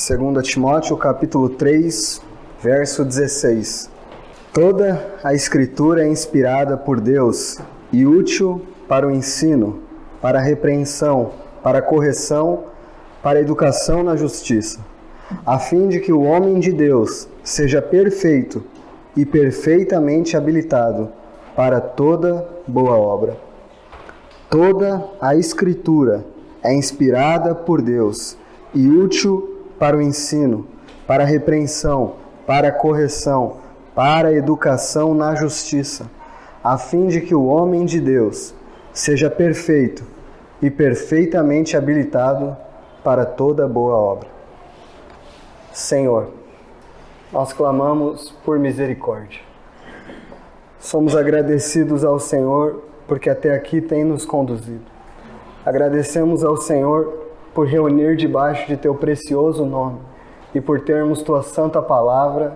2 Timóteo capítulo 3, verso 16. Toda a Escritura é inspirada por Deus e útil para o ensino, para a repreensão, para a correção, para a educação na justiça, a fim de que o homem de Deus seja perfeito e perfeitamente habilitado para toda boa obra. Toda a Escritura é inspirada por Deus e útil para o ensino, para a repreensão, para a correção, para a educação na justiça, a fim de que o homem de Deus seja perfeito e perfeitamente habilitado para toda boa obra. Senhor, nós clamamos por misericórdia. Somos agradecidos ao Senhor porque até aqui tem nos conduzido. Agradecemos ao Senhor por reunir debaixo de Teu precioso nome e por termos Tua santa palavra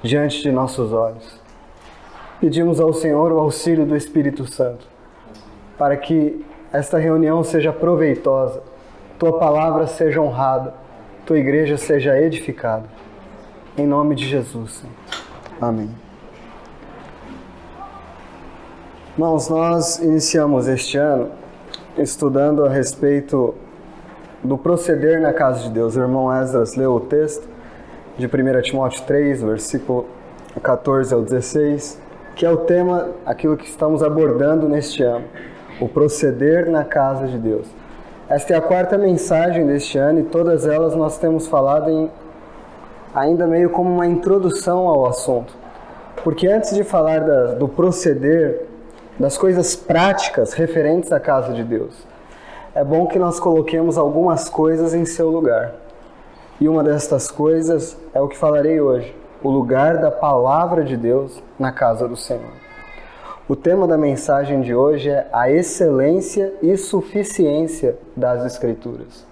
diante de nossos olhos. Pedimos ao Senhor o auxílio do Espírito Santo para que esta reunião seja proveitosa, Tua palavra seja honrada, Tua igreja seja edificada. Em nome de Jesus, Senhor. Amém. Irmãos, nós iniciamos este ano estudando a respeito do proceder na casa de Deus. O irmão Esdras leu o texto de 1 Timóteo 3, versículo 14 ao 16, que é o tema, aquilo que estamos abordando neste ano, o proceder na casa de Deus. Esta é a quarta mensagem deste ano e todas elas nós temos falado ainda meio como uma introdução ao assunto. Porque antes de falar do proceder, das coisas práticas referentes à casa de Deus, é bom que nós coloquemos algumas coisas em seu lugar. E uma destas coisas é o que falarei hoje, o lugar da palavra de Deus na casa do Senhor. O tema da mensagem de hoje é a excelência e suficiência das Escrituras.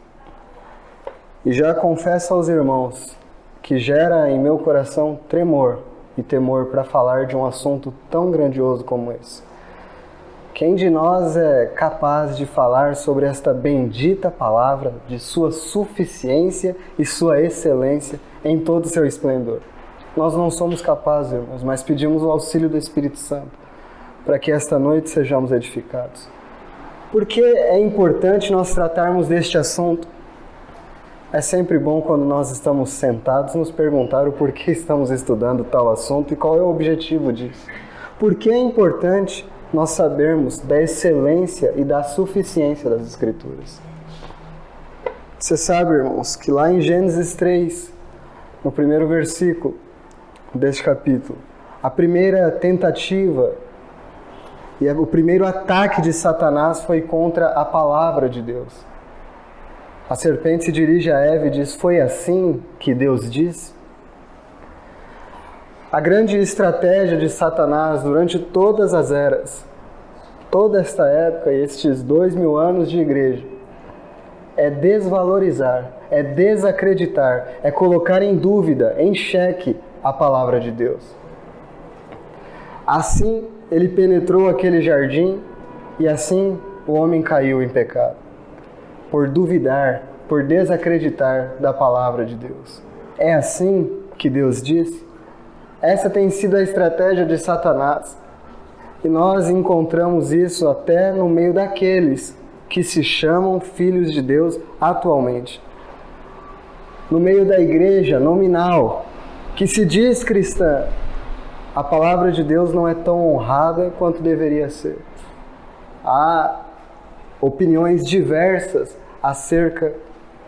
E já confesso aos irmãos que gera em meu coração tremor e temor para falar de um assunto tão grandioso como esse. Quem de nós é capaz de falar sobre esta bendita palavra, de sua suficiência e sua excelência em todo o seu esplendor? Nós não somos capazes, irmãos, mas pedimos o auxílio do Espírito Santo para que esta noite sejamos edificados. Por que é importante nós tratarmos deste assunto? É sempre bom quando nós estamos sentados nos perguntar o porquê estamos estudando tal assunto e qual é o objetivo disso. Por que é importante nós sabermos da excelência e da suficiência das Escrituras? Você sabe, irmãos, que lá em Gênesis 3, no primeiro versículo deste capítulo, a primeira tentativa e o primeiro ataque de Satanás foi contra a palavra de Deus. A serpente se dirige a Eva e diz: "Foi assim que Deus disse?" A grande estratégia de Satanás durante todas as eras, toda esta época e estes 2000 anos de igreja, é desvalorizar, é desacreditar, é colocar em dúvida, em xeque a palavra de Deus. Assim, ele penetrou aquele jardim e assim o homem caiu em pecado, por duvidar, por desacreditar da palavra de Deus. É assim que Deus disse? Essa tem sido a estratégia de Satanás. E nós encontramos isso até no meio daqueles que se chamam filhos de Deus atualmente. No meio da igreja nominal, que se diz cristã, a palavra de Deus não é tão honrada quanto deveria ser. Há opiniões diversas acerca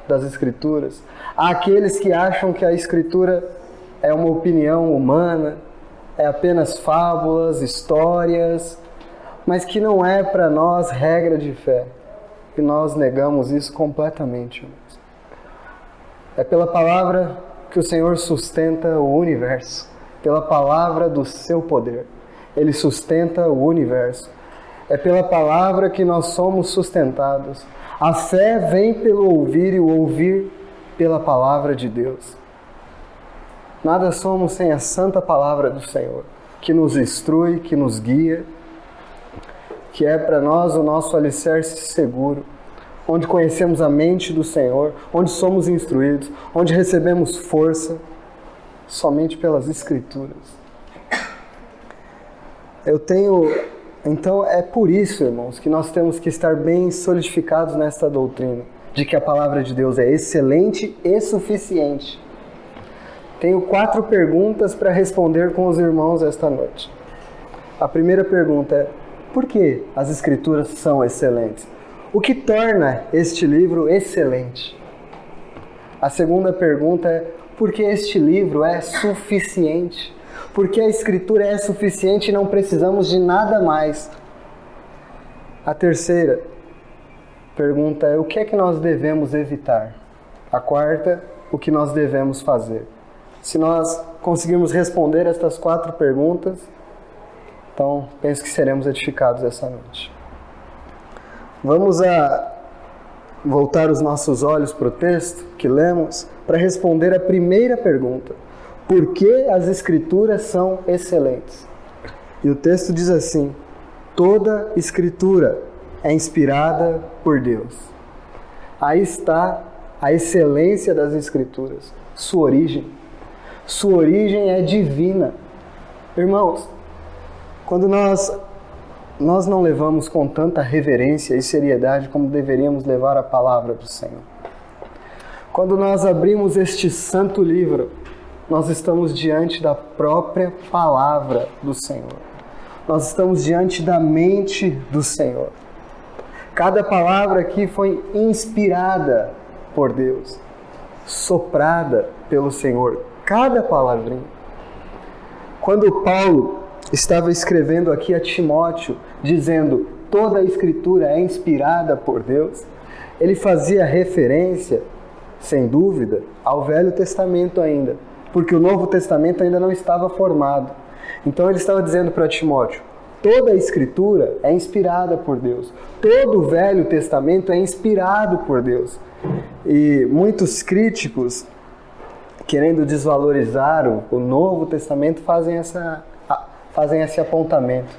das Escrituras. Há aqueles que acham que a Escritura é uma opinião humana, é apenas fábulas, histórias, mas que não é para nós regra de fé. E nós negamos isso completamente, irmãos. É pela palavra que o Senhor sustenta o universo, pela palavra do seu poder. Ele sustenta o universo. É pela palavra que nós somos sustentados. A fé vem pelo ouvir e o ouvir pela palavra de Deus. Nada somos sem a santa palavra do Senhor, que nos instrui, que nos guia, que é para nós o nosso alicerce seguro, onde conhecemos a mente do Senhor, onde somos instruídos, onde recebemos força, somente pelas Escrituras. Então é por isso, irmãos, que nós temos que estar bem solidificados nesta doutrina, de que a palavra de Deus é excelente e suficiente. Tenho 4 perguntas para responder com os irmãos esta noite. A primeira pergunta é: por que as Escrituras são excelentes? O que torna este livro excelente? A segunda pergunta é: por que este livro é suficiente? Porque a Escritura é suficiente e não precisamos de nada mais. A terceira pergunta é: o que é que nós devemos evitar? A quarta: o que nós devemos fazer? Se nós conseguirmos responder estas 4 perguntas, então penso que seremos edificados essa noite. Vamos voltar os nossos olhos para o texto que lemos para responder a primeira pergunta: por que as Escrituras são excelentes? E o texto diz assim: toda Escritura é inspirada por Deus. Aí está a excelência das Escrituras, sua origem. Sua origem é divina. Irmãos, quando nós não levamos com tanta reverência e seriedade como deveríamos levar a palavra do Senhor. Quando nós abrimos este santo livro, nós estamos diante da própria palavra do Senhor. Nós estamos diante da mente do Senhor. Cada palavra aqui foi inspirada por Deus, soprada pelo Senhor. Cada palavrinha. Quando Paulo estava escrevendo aqui a Timóteo, dizendo toda a Escritura é inspirada por Deus, ele fazia referência, sem dúvida, ao Velho Testamento ainda, porque o Novo Testamento ainda não estava formado. Então ele estava dizendo para Timóteo: toda a Escritura é inspirada por Deus. Todo o Velho Testamento é inspirado por Deus. E muitos críticos, querendo desvalorizar o Novo Testamento, fazem esse apontamento.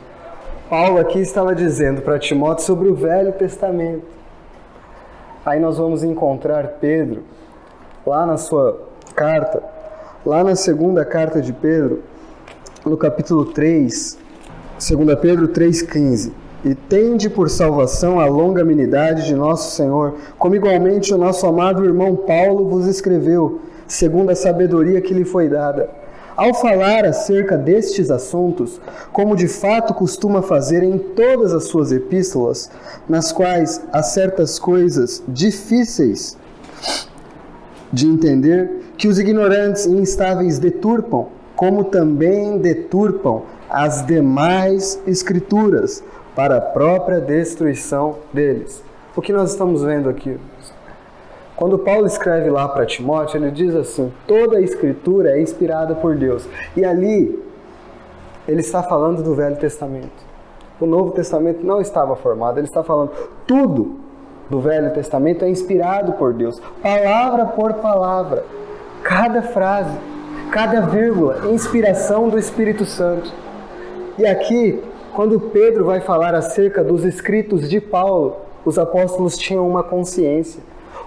Paulo aqui estava dizendo para Timóteo sobre o Velho Testamento. Aí nós vamos encontrar Pedro, lá na sua carta, lá na segunda carta de Pedro, no capítulo 3, 2 Pedro 3,15. E tende por salvação a longanimidade de nosso Senhor, como igualmente o nosso amado irmão Paulo vos escreveu, segundo a sabedoria que lhe foi dada. Ao falar acerca destes assuntos, como de fato costuma fazer em todas as suas epístolas, nas quais há certas coisas difíceis de entender, que os ignorantes e instáveis deturpam, como também deturpam as demais Escrituras, para a própria destruição deles. O que nós estamos vendo aqui? Quando Paulo escreve lá para Timóteo, ele diz assim: toda a Escritura é inspirada por Deus. E ali, ele está falando do Velho Testamento. O Novo Testamento não estava formado, ele está falando tudo do Velho Testamento é inspirado por Deus, palavra por palavra, cada frase, cada vírgula, inspiração do Espírito Santo. E aqui, quando Pedro vai falar acerca dos escritos de Paulo, os apóstolos tinham uma consciência.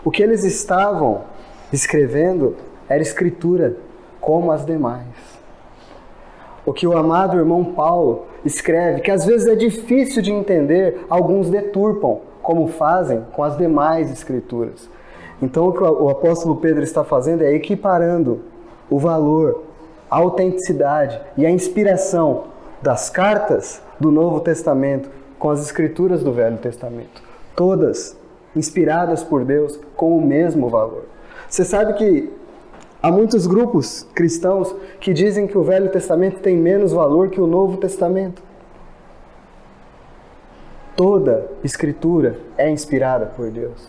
O que eles estavam escrevendo era escritura, como as demais. O que o amado irmão Paulo escreve, que às vezes é difícil de entender, alguns deturpam, como fazem com as demais escrituras. Então o que o apóstolo Pedro está fazendo é equiparando o valor, a autenticidade e a inspiração das cartas do Novo Testamento com as escrituras do Velho Testamento. Todas inspiradas por Deus com o mesmo valor. Você sabe que há muitos grupos cristãos que dizem que o Velho Testamento tem menos valor que o Novo Testamento. Toda Escritura é inspirada por Deus.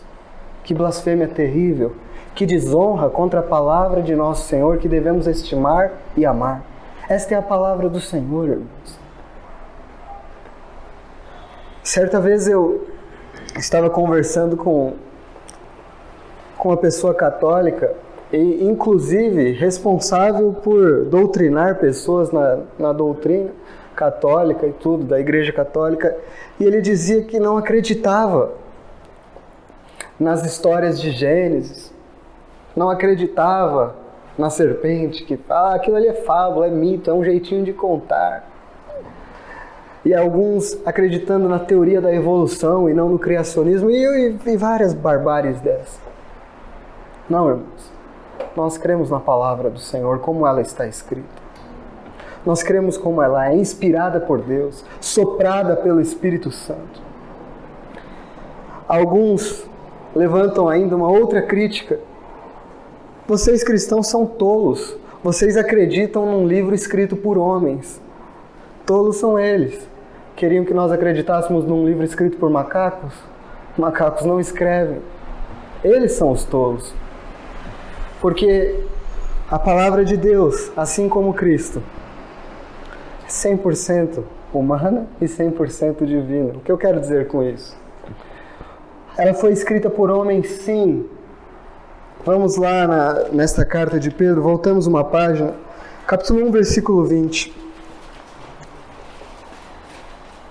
Que blasfêmia terrível, que desonra contra a palavra de nosso Senhor, que devemos estimar e amar. Esta é a palavra do Senhor, irmãos. Certa vez eu estava conversando com uma pessoa católica e, inclusive, responsável por doutrinar pessoas na doutrina católica e tudo, da Igreja Católica, e ele dizia que não acreditava nas histórias de Gênesis, não acreditava na serpente, que aquilo ali é fábula, é mito, é um jeitinho de contar. E alguns acreditando na teoria da evolução e não no criacionismo, e várias barbáries dessas. Não, irmãos. Nós cremos na palavra do Senhor como ela está escrita. Nós cremos como ela é inspirada por Deus, soprada pelo Espírito Santo. Alguns levantam ainda uma outra crítica. Vocês cristãos são tolos. Vocês acreditam num livro escrito por homens. Tolos são eles. Queriam que nós acreditássemos num livro escrito por macacos? Macacos não escrevem. Eles são os tolos. Porque a palavra de Deus, assim como Cristo, é 100% humana e 100% divina. O que eu quero dizer com isso? Ela foi escrita por homens, sim. Vamos lá nesta carta de Pedro, voltamos uma página, capítulo 1, versículo 20.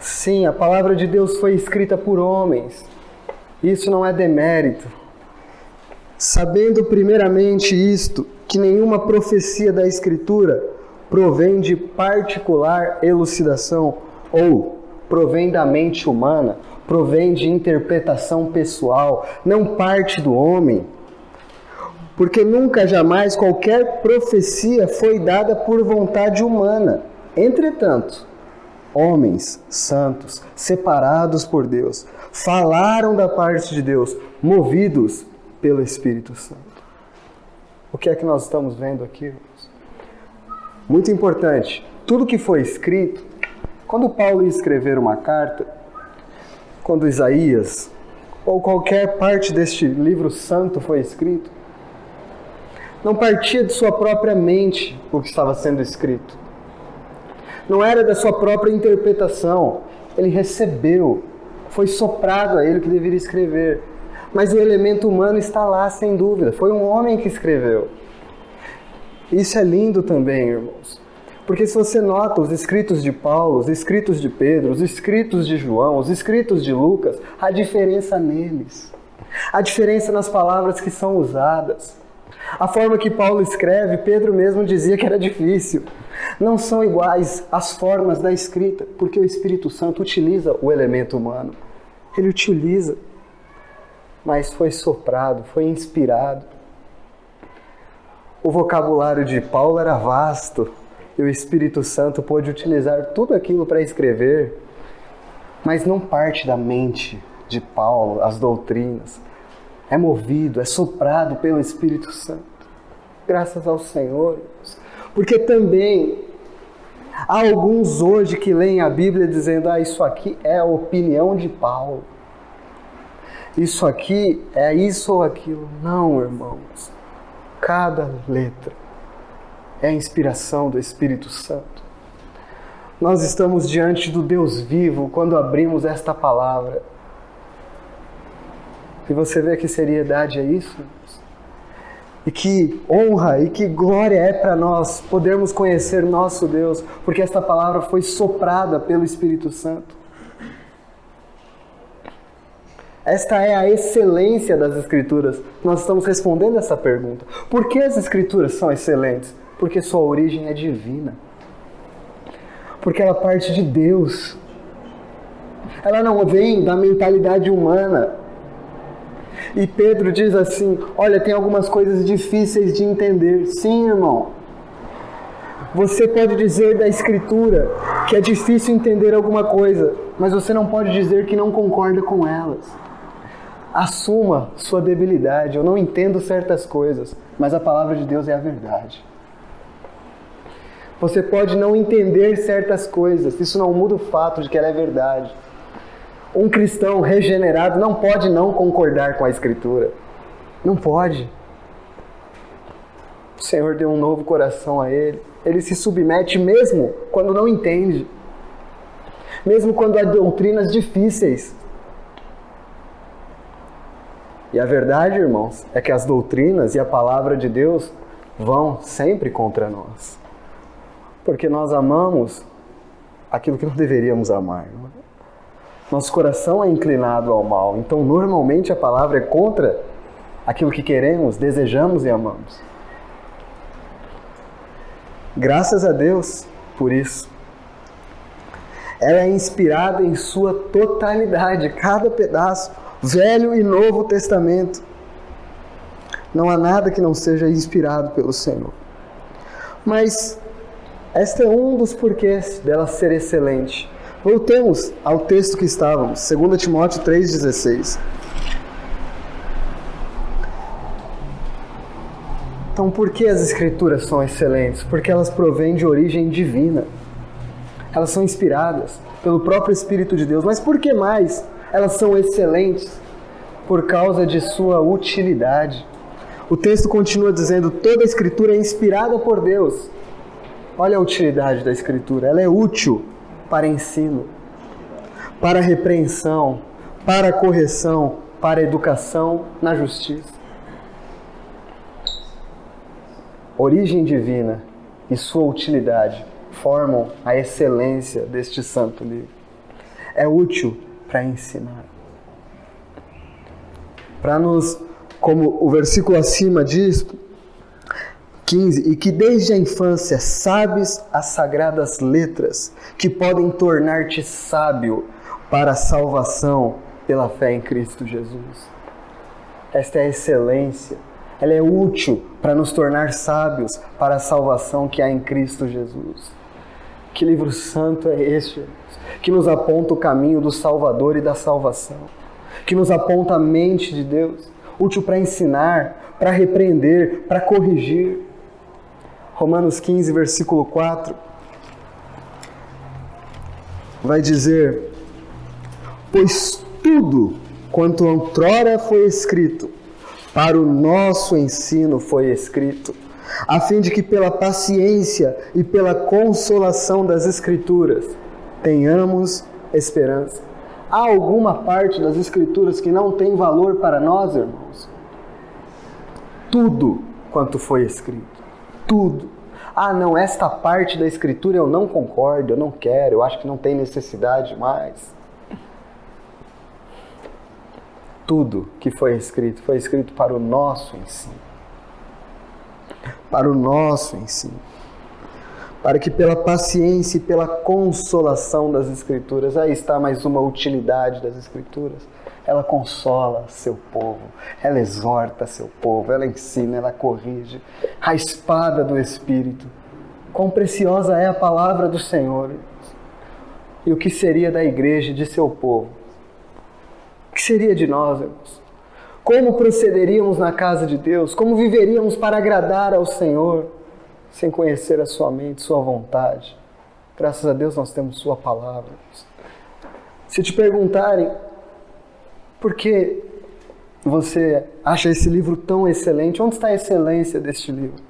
Sim, a palavra de Deus foi escrita por homens. Isso não é demérito. Sabendo primeiramente isto, que nenhuma profecia da Escritura provém de particular elucidação ou provém da mente humana, provém de interpretação pessoal, não parte do homem. Porque nunca jamais qualquer profecia foi dada por vontade humana. Entretanto, homens santos, separados por Deus, falaram da parte de Deus, movidos pelo Espírito Santo. O que é que nós estamos vendo aqui, irmãos? Muito importante, tudo que foi escrito, quando Paulo ia escrever uma carta, quando Isaías, ou qualquer parte deste livro santo foi escrito, não partia de sua própria mente o que estava sendo escrito. Não era da sua própria interpretação. Ele recebeu, foi soprado a ele o que deveria escrever. Mas o elemento humano está lá, sem dúvida. Foi um homem que escreveu. Isso é lindo também, irmãos. Porque se você nota os escritos de Paulo, os escritos de Pedro, os escritos de João, os escritos de Lucas, há diferença neles. Há diferença nas palavras que são usadas. A forma que Paulo escreve, Pedro mesmo dizia que era difícil. Não são iguais as formas da escrita, porque o Espírito Santo utiliza o elemento humano. Ele utiliza, mas foi soprado, foi inspirado. O vocabulário de Paulo era vasto, e o Espírito Santo pôde utilizar tudo aquilo para escrever, mas não parte da mente de Paulo, as doutrinas. É movido, é soprado pelo Espírito Santo. Graças ao Senhor. Porque também há alguns hoje que leem a Bíblia dizendo: isso aqui é a opinião de Paulo. Isso aqui é isso ou aquilo. Não, irmãos. Cada letra é a inspiração do Espírito Santo. Nós estamos diante do Deus vivo quando abrimos esta palavra. E você vê que seriedade é isso, irmãos? E que honra e que glória é para nós podermos conhecer nosso Deus, porque esta palavra foi soprada pelo Espírito Santo. Esta é a excelência das Escrituras. Nós estamos respondendo essa pergunta. Por que as Escrituras são excelentes? Porque sua origem é divina. Porque ela parte de Deus. Ela não vem da mentalidade humana. E Pedro diz assim: olha, tem algumas coisas difíceis de entender. Sim, irmão. Você pode dizer da Escritura que é difícil entender alguma coisa, mas você não pode dizer que não concorda com elas. Assuma sua debilidade. Eu não entendo certas coisas, mas a palavra de Deus é a verdade. Você pode não entender certas coisas, isso não muda o fato de que ela é verdade. Um cristão regenerado não pode não concordar com a Escritura. Não pode. O Senhor deu um novo coração a ele. Ele se submete mesmo quando não entende. Mesmo quando há doutrinas difíceis. E a verdade, irmãos, é que as doutrinas e a palavra de Deus vão sempre contra nós. Porque nós amamos aquilo que não deveríamos amar. Nosso coração é inclinado ao mal. Então, normalmente, a palavra é contra aquilo que queremos, desejamos e amamos. Graças a Deus por isso. Ela é inspirada em sua totalidade, cada pedaço, Velho e Novo Testamento. Não há nada que não seja inspirado pelo Senhor. Mas este é um dos porquês dela ser excelente. Voltemos ao texto que estávamos, 2 Timóteo 3,16. Então, por que as Escrituras são excelentes? Porque elas provêm de origem divina. Elas são inspiradas pelo próprio Espírito de Deus. Mas por que mais elas são excelentes? Por causa de sua utilidade. O texto continua dizendo: toda a Escritura é inspirada por Deus. Olha a utilidade da Escritura. Ela é útil para ensino, para repreensão, para correção, para educação na justiça. Origem divina e sua utilidade formam a excelência deste santo livro. É útil para ensinar. Para nos, como o versículo acima diz, 15, e que desde a infância sabes as sagradas letras que podem tornar-te sábio para a salvação pela fé em Cristo Jesus. Esta é a excelência. Ela é útil para nos tornar sábios para a salvação que há em Cristo Jesus. Que livro santo é este, que nos aponta o caminho do Salvador e da salvação, que nos aponta a mente de Deus, útil para ensinar, para repreender, para corrigir. Romanos 15, versículo 4, vai dizer: pois tudo quanto outrora foi escrito, para o nosso ensino foi escrito, a fim de que pela paciência e pela consolação das Escrituras tenhamos esperança. Há alguma parte das Escrituras que não tem valor para nós, irmãos? Tudo quanto foi escrito. Tudo. Ah, não, esta parte da Escritura eu não concordo, eu não quero, eu acho que não tem necessidade mais. Tudo que foi escrito para o nosso ensino. Para o nosso ensino. Para que pela paciência e pela consolação das Escrituras, aí está mais uma utilidade das Escrituras. Ela consola seu povo, ela exorta seu povo, ela ensina, ela corrige. A espada do Espírito. Quão preciosa é a palavra do Senhor. E o que seria da igreja e de seu povo? O que seria de nós, irmãos? Como procederíamos na casa de Deus? Como viveríamos para agradar ao Senhor, sem conhecer a sua mente, sua vontade? Graças a Deus nós temos sua palavra. Se te perguntarem por que você acha esse livro tão excelente, onde está a excelência deste livro?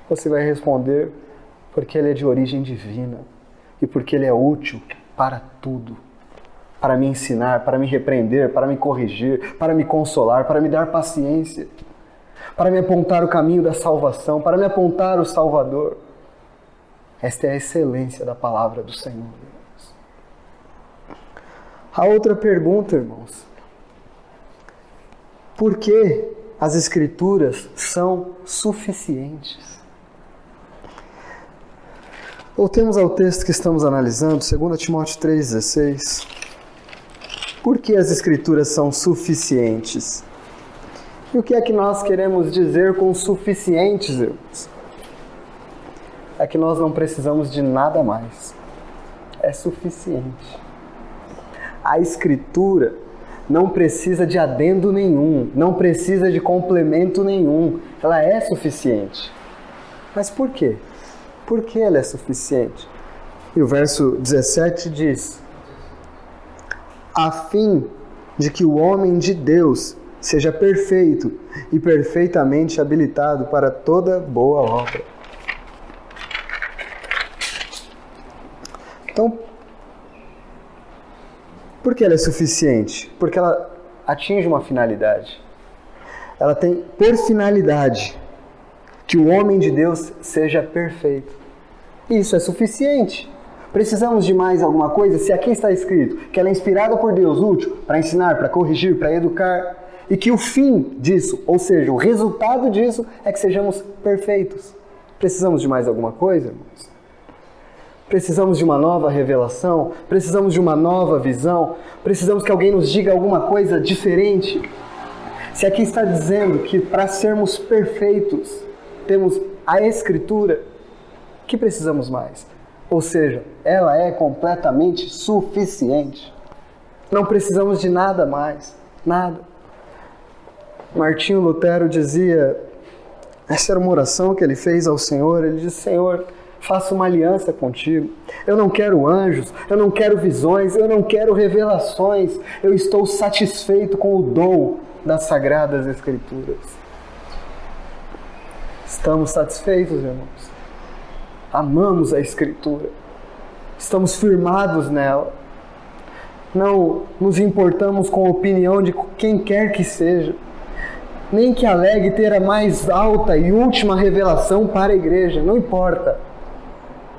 Você vai responder: porque ele é de origem divina e porque ele é útil para tudo. Para me ensinar, para me repreender, para me corrigir, para me consolar, para me dar paciência, para me apontar o caminho da salvação, para me apontar o Salvador. Esta é a excelência da palavra do Senhor. A outra pergunta, irmãos: por que as Escrituras são suficientes? Voltemos ao texto que estamos analisando, 2 Timóteo 3,16. Por que as Escrituras são suficientes? E o que é que nós queremos dizer com suficientes, irmãos? É que nós não precisamos de nada mais. É suficiente. A Escritura não precisa de adendo nenhum, não precisa de complemento nenhum. Ela é suficiente. Mas por quê? Por que ela é suficiente? E o verso 17 diz: a fim de que o homem de Deus seja perfeito e perfeitamente habilitado para toda boa obra. Então, por que ela é suficiente? Porque ela atinge uma finalidade. Ela tem por finalidade que o homem de Deus seja perfeito. Isso é suficiente. Precisamos de mais alguma coisa? Se aqui está escrito que ela é inspirada por Deus, útil para ensinar, para corrigir, para educar, e que o fim disso, ou seja, o resultado disso, é que sejamos perfeitos. Precisamos de mais alguma coisa, irmãos? Precisamos de uma nova revelação? Precisamos de uma nova visão? Precisamos que alguém nos diga alguma coisa diferente? Se aqui está dizendo que para sermos perfeitos, temos a Escritura, o que precisamos mais? Ou seja, ela é completamente suficiente. Não precisamos de nada mais, nada. Martinho Lutero dizia, essa era uma oração que ele fez ao Senhor, ele disse, Senhor, faço uma aliança contigo. Eu não quero anjos, eu não quero visões, eu não quero revelações. Eu estou satisfeito com o dom das Sagradas Escrituras. Estamos satisfeitos, irmãos. Amamos a Escritura. Estamos firmados nela. Não nos importamos com a opinião de quem quer que seja. Nem que alegue ter a mais alta e última revelação para a igreja. Não importa.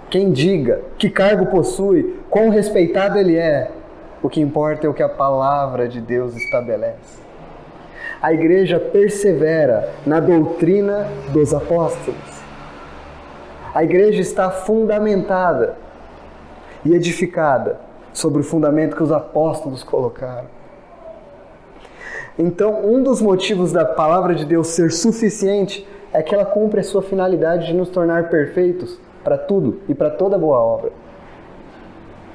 Quem diga, que cargo possui, quão respeitado ele é. O que importa é o que a palavra de Deus estabelece. A igreja persevera na doutrina dos apóstolos. A igreja está fundamentada e edificada sobre o fundamento que os apóstolos colocaram. Então, um dos motivos da palavra de Deus ser suficiente é que ela cumpre a sua finalidade de nos tornar perfeitos para tudo e para toda boa obra.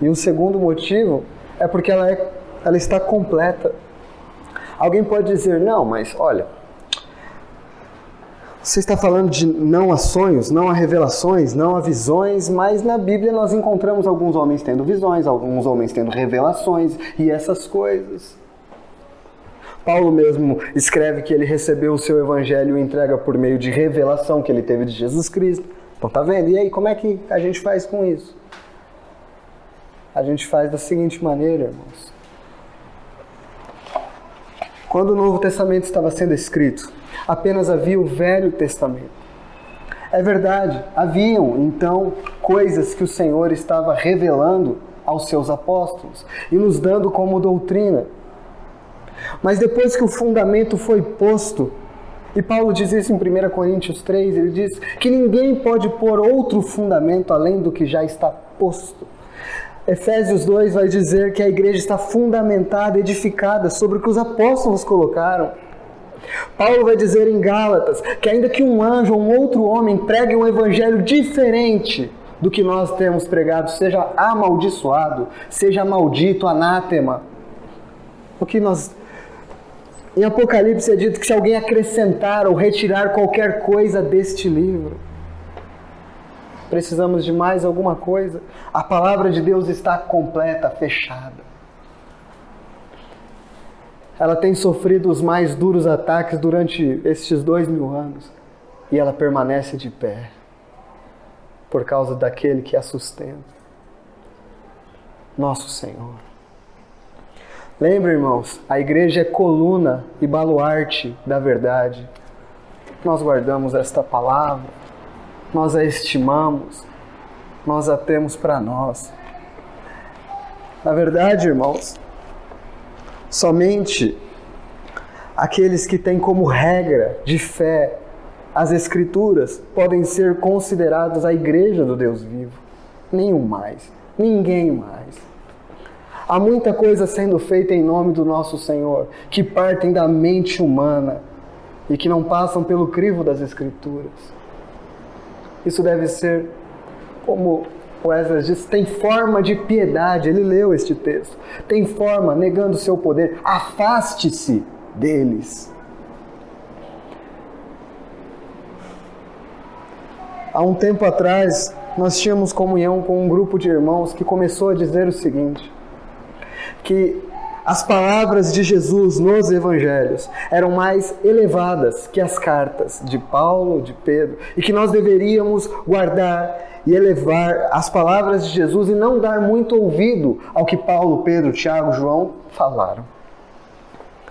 E o segundo motivo é porque ela está completa. Alguém pode dizer, não, mas olha, você está falando de não a sonhos, não a revelações, não a visões, mas na Bíblia nós encontramos alguns homens tendo visões, alguns homens tendo revelações e essas coisas. Paulo mesmo escreve que ele recebeu o seu evangelho e entrega por meio de revelação que ele teve de Jesus Cristo. Então tá vendo? E aí, como é que a gente faz com isso? A gente faz da seguinte maneira, irmãos. Quando o Novo Testamento estava sendo escrito, apenas havia o Velho Testamento. É verdade, haviam então coisas que o Senhor estava revelando aos seus apóstolos e nos dando como doutrina. Mas depois que o fundamento foi posto, e Paulo diz isso em 1 Coríntios 3, ele diz que ninguém pode pôr outro fundamento além do que já está posto. Efésios 2 vai dizer que a igreja está fundamentada, edificada sobre o que os apóstolos colocaram. Paulo vai dizer em Gálatas que ainda que um anjo ou um outro homem pregue um evangelho diferente do que nós temos pregado, seja amaldiçoado, seja maldito, anátema. Em Apocalipse é dito que se alguém acrescentar ou retirar qualquer coisa deste livro, precisamos de mais alguma coisa. A palavra de Deus está completa, fechada. Ela tem sofrido os mais duros ataques durante estes 2000 anos e ela permanece de pé por causa daquele que a sustenta, nosso Senhor. Lembre, irmãos, a igreja é coluna e baluarte da verdade. Nós guardamos esta palavra, nós a estimamos, nós a temos para nós. Na verdade, irmãos, somente aqueles que têm como regra de fé as Escrituras podem ser considerados a igreja do Deus vivo. Nenhum mais, ninguém mais. Há muita coisa sendo feita em nome do nosso Senhor, que partem da mente humana e que não passam pelo crivo das Escrituras. Isso deve ser, como o Esdras diz, tem forma de piedade. Ele leu este texto. Tem forma, negando o seu poder. Afaste-se deles. Há um tempo atrás, nós tínhamos comunhão com um grupo de irmãos que começou a dizer o seguinte, que as palavras de Jesus nos evangelhos eram mais elevadas que as cartas de Paulo, de Pedro, e que nós deveríamos guardar e elevar as palavras de Jesus e não dar muito ouvido ao que Paulo, Pedro, Tiago, João falaram.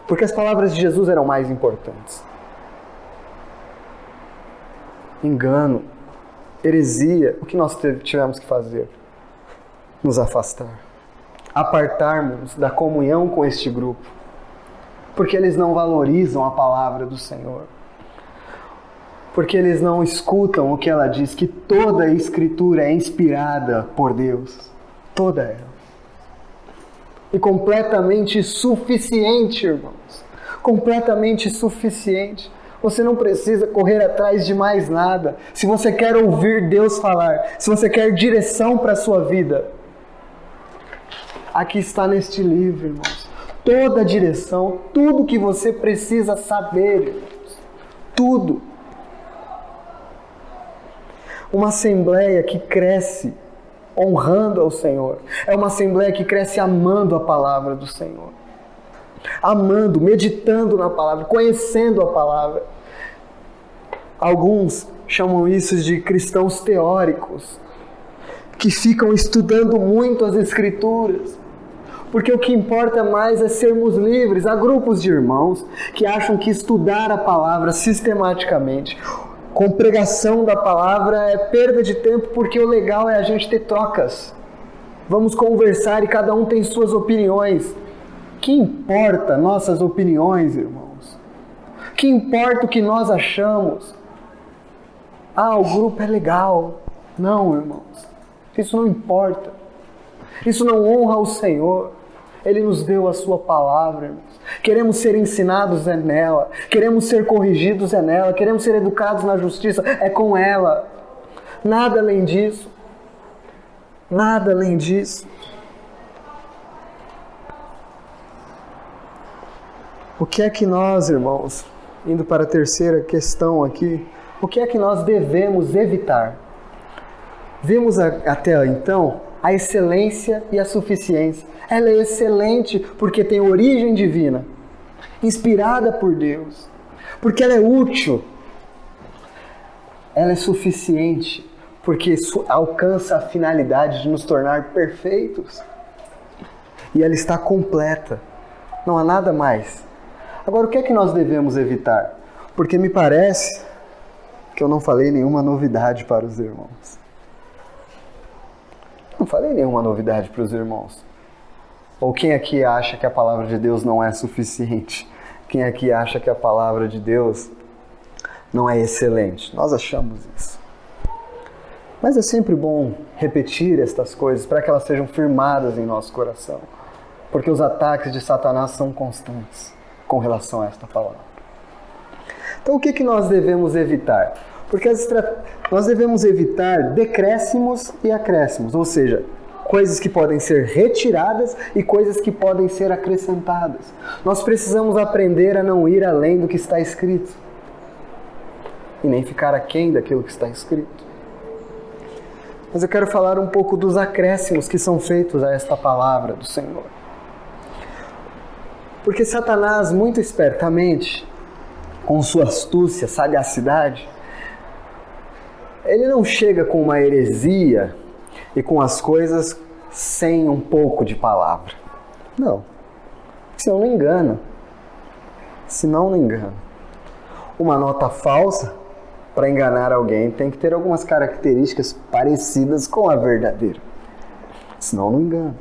Porque as palavras de Jesus eram mais importantes. Engano, heresia, o que nós tivemos que fazer? nos afastar, apartarmos da comunhão com este grupo, porque eles não valorizam a palavra do Senhor, porque eles não escutam o que ela diz, que toda a Escritura é inspirada por Deus, toda ela, e completamente suficiente, irmãos, completamente suficiente. Você não precisa correr atrás de mais nada. Se você quer ouvir Deus falar, se você quer direção para a sua vida, aqui está neste livro, irmãos. Toda a direção, tudo que você precisa saber, irmãos. Tudo. Uma assembleia que cresce honrando ao Senhor. É uma assembleia que cresce amando a palavra do Senhor. Amando, meditando na palavra, conhecendo a palavra. Alguns chamam isso de cristãos teóricos, que ficam estudando muito as Escrituras, porque o que importa mais é sermos livres. Há grupos de irmãos que acham que estudar a palavra sistematicamente, com pregação da palavra, é perda de tempo, porque o legal é a gente ter trocas. Vamos conversar e cada um tem suas opiniões. Que importa nossas opiniões, irmãos? Que importa o que nós achamos? Ah, o grupo é legal. Não, irmãos. Isso não importa. Isso não honra o Senhor. Ele nos deu a sua palavra, irmãos. Queremos ser ensinados nela. Queremos ser corrigidos nela. Queremos ser educados na justiça. É com ela. Nada além disso. Nada além disso. O que é que nós, irmãos, indo para a terceira questão aqui, o que é que nós devemos evitar? Vimos até então a excelência e a suficiência. Ela é excelente porque tem origem divina, inspirada por Deus, porque ela é útil. Ela é suficiente porque alcança a finalidade de nos tornar perfeitos. E ela está completa. Não há nada mais. Agora, o que é que nós devemos evitar? Porque me parece que eu não falei nenhuma novidade para os irmãos. Não falei nenhuma novidade para os irmãos. Ou quem aqui acha que a palavra de Deus não é suficiente? Quem aqui acha que a palavra de Deus não é excelente? Nós achamos isso. Mas é sempre bom repetir estas coisas para que elas sejam firmadas em nosso coração. Porque os ataques de Satanás são constantes com relação a esta palavra. Então o que nós devemos evitar? Porque nós devemos evitar decréscimos e acréscimos, ou seja, coisas que podem ser retiradas e coisas que podem ser acrescentadas. Nós precisamos aprender a não ir além do que está escrito e nem ficar aquém daquilo que está escrito. Mas eu quero falar um pouco dos acréscimos que são feitos a esta palavra do Senhor. Porque Satanás, muito espertamente, com sua astúcia, sagacidade, ele não chega com uma heresia e com as coisas sem um pouco de palavra. Não. Senão não engana. Senão não engana. Uma nota falsa, para enganar alguém, tem que ter algumas características parecidas com a verdadeira. Senão não engana.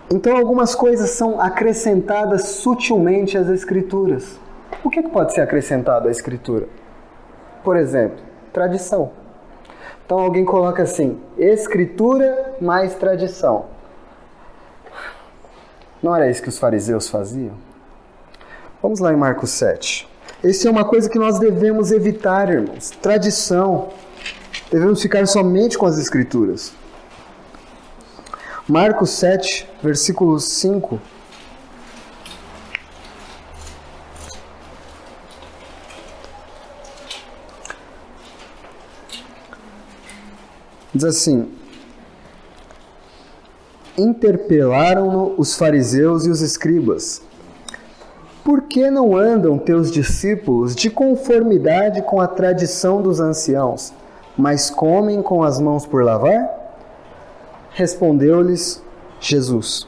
Então algumas coisas são acrescentadas sutilmente às Escrituras. O que pode ser acrescentado à Escritura? Por exemplo, tradição. Então alguém coloca assim, Escritura mais tradição. Não era isso que os fariseus faziam? Vamos lá em Marcos 7. Isso é uma coisa que nós devemos evitar, irmãos. Tradição. Devemos ficar somente com as Escrituras. Marcos 7, versículo 5. Diz assim: interpelaram-no os fariseus e os escribas. Por que não andam teus discípulos de conformidade com a tradição dos anciãos, mas comem com as mãos por lavar? Respondeu-lhes Jesus: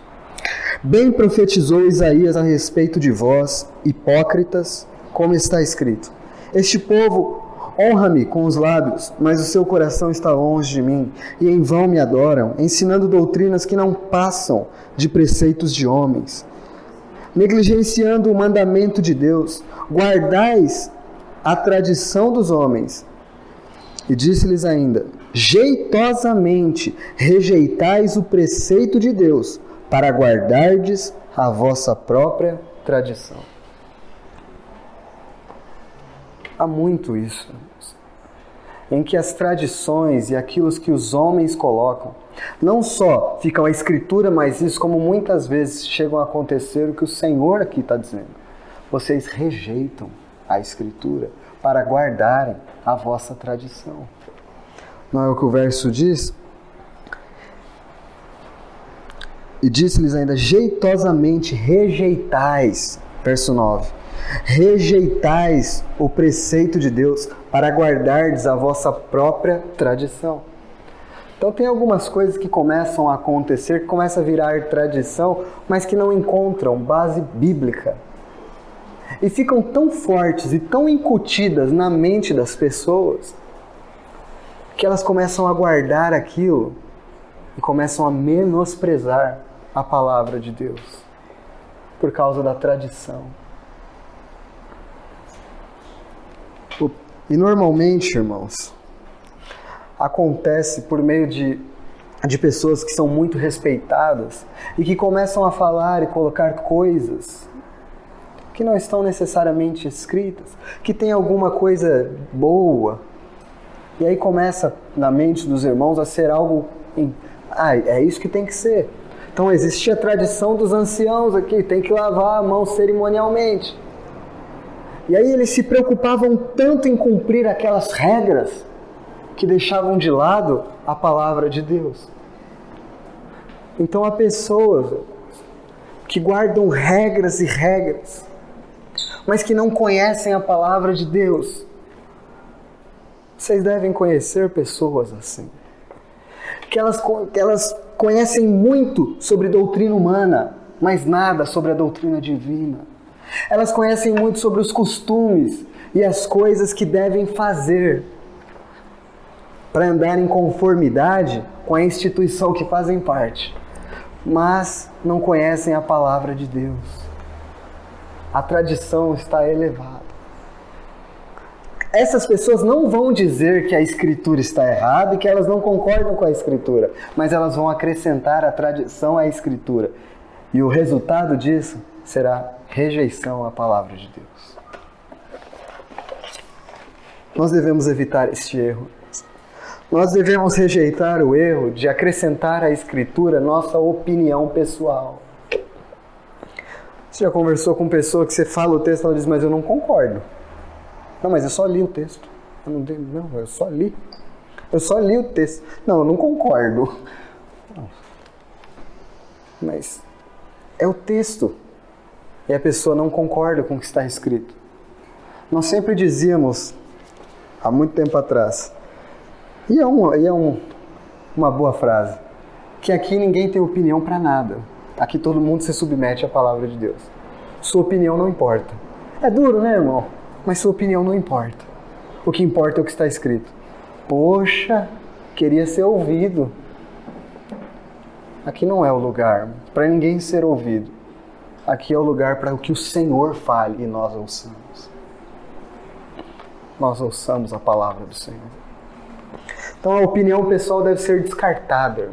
bem profetizou Isaías a respeito de vós, hipócritas, como está escrito: este povo Honra-me com os lábios, mas o seu coração está longe de mim, e em vão me adoram, ensinando doutrinas que não passam de preceitos de homens. Negligenciando o mandamento de Deus, guardais a tradição dos homens. E disse-lhes ainda: jeitosamente rejeitais o preceito de Deus, para guardardes a vossa própria tradição. Há muito isso, em que as tradições e aquilo que os homens colocam, não só ficam a Escritura, mas isso, como muitas vezes chegam a acontecer, o que o Senhor aqui está dizendo. Vocês rejeitam a Escritura para guardarem a vossa tradição. Não é o que o verso diz? E disse-lhes ainda: jeitosamente rejeitais, verso 9, rejeitais o preceito de Deus para guardardes a vossa própria tradição. Então tem algumas coisas que começam a acontecer, que começam a virar tradição, mas que não encontram base bíblica. E ficam tão fortes e tão incutidas na mente das pessoas, que elas começam a guardar aquilo e começam a menosprezar a palavra de Deus, por causa da tradição. E normalmente, irmãos, acontece por meio de pessoas que são muito respeitadas e que começam a falar e colocar coisas que não estão necessariamente escritas, que tem alguma coisa boa, e aí começa na mente dos irmãos a ser algo, é isso que tem que ser. Então existia a tradição dos anciãos aqui, tem que lavar a mão cerimonialmente. E aí eles se preocupavam tanto em cumprir aquelas regras que deixavam de lado a palavra de Deus. Então há pessoas que guardam regras e regras, mas que não conhecem a palavra de Deus. Vocês devem conhecer pessoas assim, que elas conhecem muito sobre doutrina humana, mas nada sobre a doutrina divina. Elas conhecem muito sobre os costumes e as coisas que devem fazer para andar em conformidade com a instituição que fazem parte, mas não conhecem a palavra de Deus. A tradição está elevada. Essas pessoas não vão dizer que a Escritura está errada e que elas não concordam com a Escritura, mas elas vão acrescentar a tradição à Escritura. E o resultado disso será rejeição à palavra de Deus. Nós devemos evitar este erro. Nós devemos rejeitar o erro de acrescentar à Escritura nossa opinião pessoal. Você já conversou com pessoa que você fala o texto e ela diz: mas eu não concordo. Não, mas eu só li o texto. Eu só li. Eu só li o texto. Não, eu não concordo. Mas é o texto. E a pessoa não concorda com o que está escrito. Nós sempre dizíamos, há muito tempo atrás, e é uma boa frase, que aqui ninguém tem opinião para nada. Aqui todo mundo se submete à palavra de Deus. Sua opinião não importa. É duro, né, irmão? Mas sua opinião não importa. O que importa é o que está escrito. Poxa, queria ser ouvido. Aqui não é o lugar para ninguém ser ouvido. Aqui é o lugar para que o Senhor fale e nós ouçamos. Nós ouçamos a palavra do Senhor. Então a opinião pessoal deve ser descartada.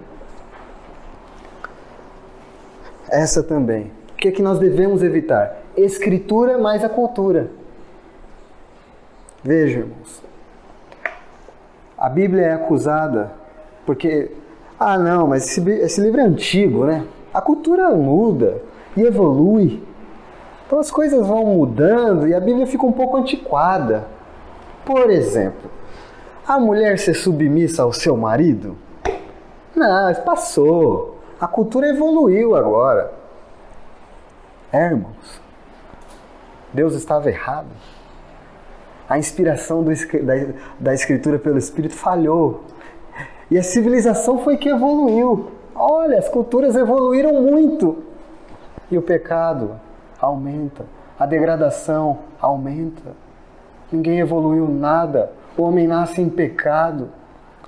Essa também. O que é que nós devemos evitar? Escritura mais a cultura. Veja, irmãos. A Bíblia é acusada porque... não, mas esse livro é antigo, né? A cultura muda e evolui. Então as coisas vão mudando e a Bíblia fica um pouco antiquada. Por exemplo, a mulher ser submissa ao seu marido? Não, isso passou. A cultura evoluiu agora. Irmãos, Deus estava errado. A inspiração da Escritura pelo Espírito falhou. E a civilização foi que evoluiu. Olha, as culturas evoluíram muito. E o pecado aumenta. A degradação aumenta. Ninguém evoluiu nada. O homem nasce em pecado,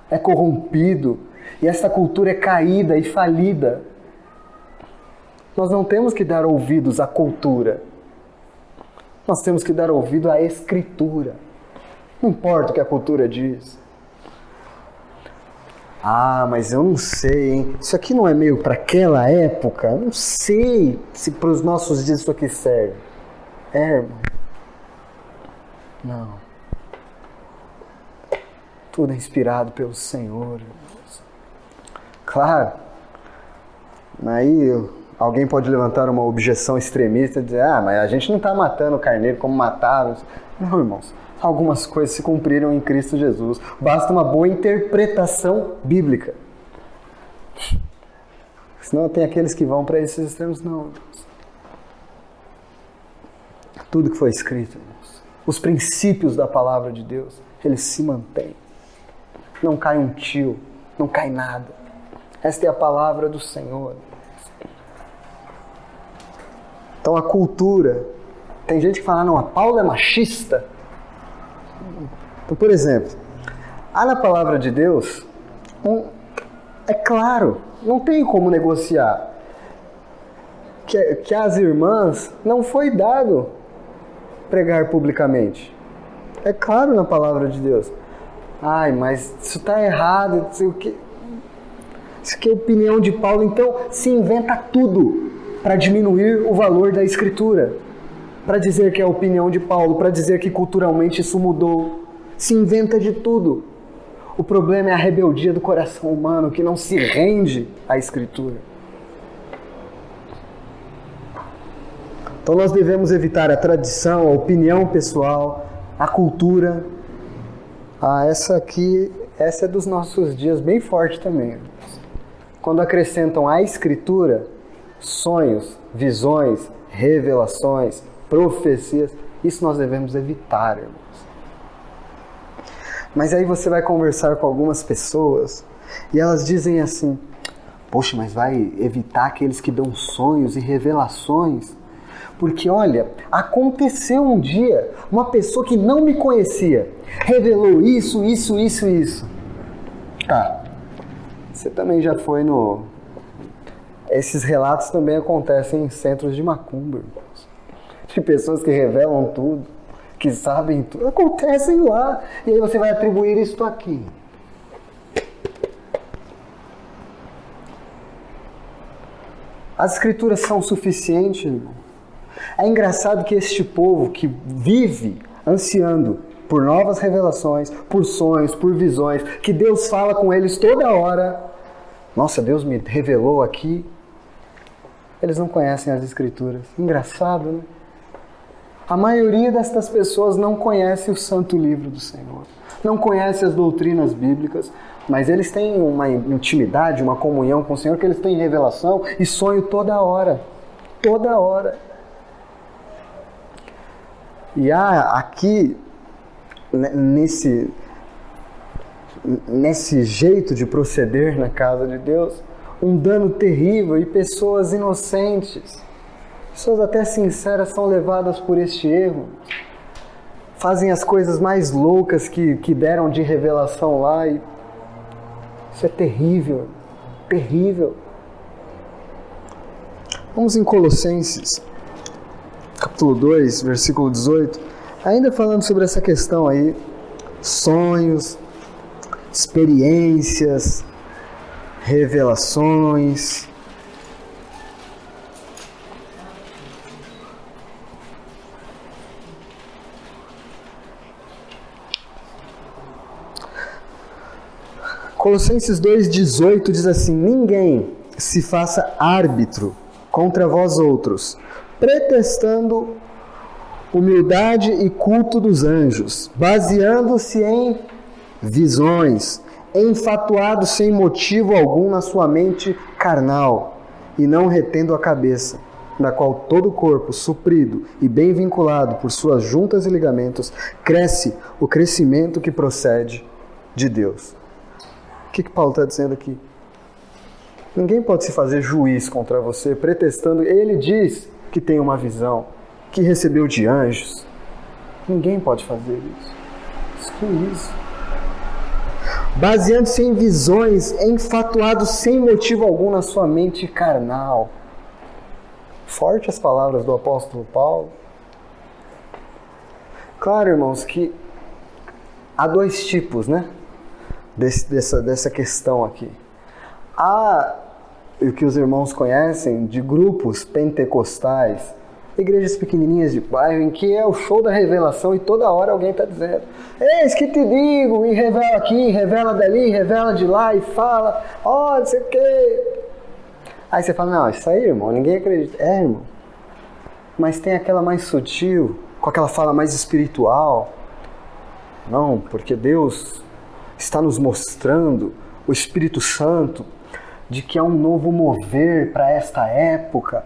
é corrompido, e essa cultura é caída e falida. Nós não temos que dar ouvidos à cultura. Nós temos que dar ouvido à Escritura. Não importa o que a cultura diz. Ah, mas eu não sei, hein? Isso aqui não é meio para aquela época? Não sei se para os nossos dias isso aqui serve. Irmão. Não. Tudo é inspirado pelo Senhor. Claro. Aí alguém pode levantar uma objeção extremista e dizer, mas a gente não está matando o carneiro como matava. Não, irmãos. Algumas coisas se cumpriram em Cristo Jesus. Basta uma boa interpretação bíblica. Senão tem aqueles que vão para esses extremos. Não. Tudo que foi escrito, irmãos, os princípios da palavra de Deus, eles se mantêm. Não cai um tio, não cai nada. Esta é a palavra do Senhor. Então a cultura, tem gente que fala, não, a Paulo é machista. Então, por exemplo, há na palavra de Deus, é claro, não tem como negociar, que às irmãs não foi dado pregar publicamente. É claro na palavra de Deus. Mas isso está errado, isso aqui é a opinião de Paulo, então se inventa tudo para diminuir o valor da Escritura, para dizer que é a opinião de Paulo, para dizer que culturalmente isso mudou. Se inventa de tudo. O problema é a rebeldia do coração humano que não se rende à Escritura. Então nós devemos evitar a tradição, a opinião pessoal, a cultura. Essa é dos nossos dias bem forte também. Quando acrescentam à Escritura sonhos, visões, revelações, profecias, isso nós devemos evitar, irmãos. Mas aí você vai conversar com algumas pessoas e elas dizem assim, poxa, mas vai evitar aqueles que dão sonhos e revelações? Porque olha, aconteceu um dia, uma pessoa que não me conhecia, revelou isso. Tá, você também já foi no... Esses relatos também acontecem em centros de macumba, irmãos. De pessoas que revelam tudo, que sabem tudo, acontecem lá. E aí você vai atribuir isso aqui. As Escrituras são suficientes, irmão. É engraçado que este povo que vive ansiando por novas revelações, por sonhos, por visões, que Deus fala com eles toda hora. Nossa, Deus me revelou aqui. Eles não conhecem as Escrituras. Engraçado, né? A maioria destas pessoas não conhece o Santo Livro do Senhor. Não conhece as doutrinas bíblicas, mas eles têm uma intimidade, uma comunhão com o Senhor, que eles têm revelação e sonho toda hora. Toda hora. E há aqui, nesse jeito de proceder na casa de Deus, um dano terrível, e pessoas inocentes, pessoas até sinceras são levadas por este erro, fazem as coisas mais loucas que deram de revelação lá, e isso é terrível, terrível. Vamos em Colossenses, capítulo 2, versículo 18, ainda falando sobre essa questão aí, sonhos, experiências, revelações. Colossenses 2,18 diz assim: ninguém se faça árbitro contra vós outros, pretextando humildade e culto dos anjos, baseando-se em visões, enfatuado sem motivo algum na sua mente carnal, e não retendo a cabeça, na qual todo o corpo, suprido e bem vinculado por suas juntas e ligamentos, cresce o crescimento que procede de Deus. O que Paulo está dizendo aqui? Ninguém pode se fazer juiz contra você, pretextando. Ele diz que tem uma visão, que recebeu de anjos. Ninguém pode fazer isso. irmãos, que isso? Baseando-se em visões, enfatuado sem motivo algum na sua mente carnal. Forte as palavras do apóstolo Paulo. Claro, irmãos, que há dois tipos, né? Dessa questão aqui. Há o que os irmãos conhecem de grupos pentecostais, igrejas pequenininhas de bairro, em que é o show da revelação e toda hora alguém está dizendo: eis que te digo, e revela aqui, revela dali, revela de lá, e fala, ó, não sei o quê. Aí você fala: não, isso aí, irmão, ninguém acredita. É, irmão. Mas tem aquela mais sutil, com aquela fala mais espiritual. Não, porque Deus está nos mostrando, o Espírito Santo, de que há um novo mover para esta época.